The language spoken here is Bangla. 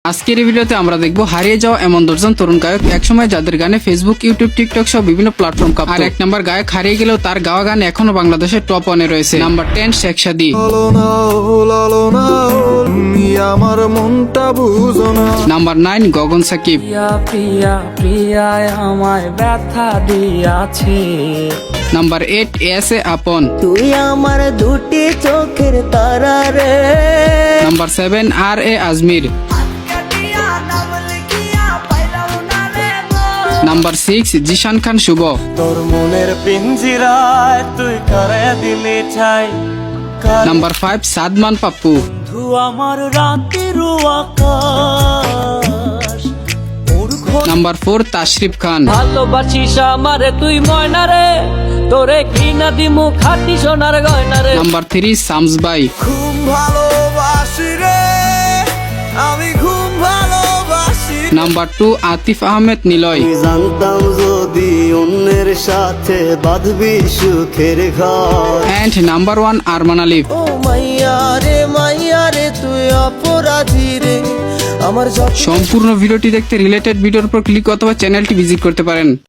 আজকের এই ভিডিওতে আমরা দেখবো হারিয়ে যাওয়া এমন 10 জন তরুণ গায়ক একসময় যাদের গানে ফেসবুক, ইউটিউব, টিকটক সহ বিভিন্ন প্ল্যাটফর্ম কাঁপতো। আর 1 নম্বর গায়ক হারিয়ে গেলেও তার গাওয়া গান এখনো বাংলাদেশের টপ 1 এ রয়েছে। নাম্বার 10 শেখ সাদী। আমার মনটা বুঝো না। নাম্বার 9 গগন সাকিব। প্রিয়া প্রিয়া আমায় ব্যথা দিয়াছে। নাম্বার 8 এস এ আপন। তুই আমার দুটি চোখের তারা রে। নাম্বার 7 আর এ আজমির। নাম্বার 6 জিশান খান শুভ। তোর মনের পিঞ্জিরায় তুই করে দিলি ছাই। নাম্বার 5 সাদমান পাপ্পু। ধু আমার রাতের আকাশ। নাম্বার 4 তাশরিফ খান। ভালোবাসিস আমারে তুই ময়না রে, তোরে কিনা দিমু খাটি সোনার গয়না রে। নাম্বার 3 শামস ভাই। খুব ভালোবাসি রে, আমি খুব ভালোবাসি। নাম্বার 2 আতিফ আহমেদ নিলয়। জানতাম যদি অন্যের সাথে বাঁধবি সুখের ঘর। এন্ড নাম্বার 1 আরমান আলিফ। ও মাইয়া রে তুই অপরাধী রে আমার সম্পূর্ণ ভিডিওটি দেখতে রিলেটেড ভিডিওর উপর ক্লিক অথবা চ্যানেলটি ভিজিট করতে পারেন।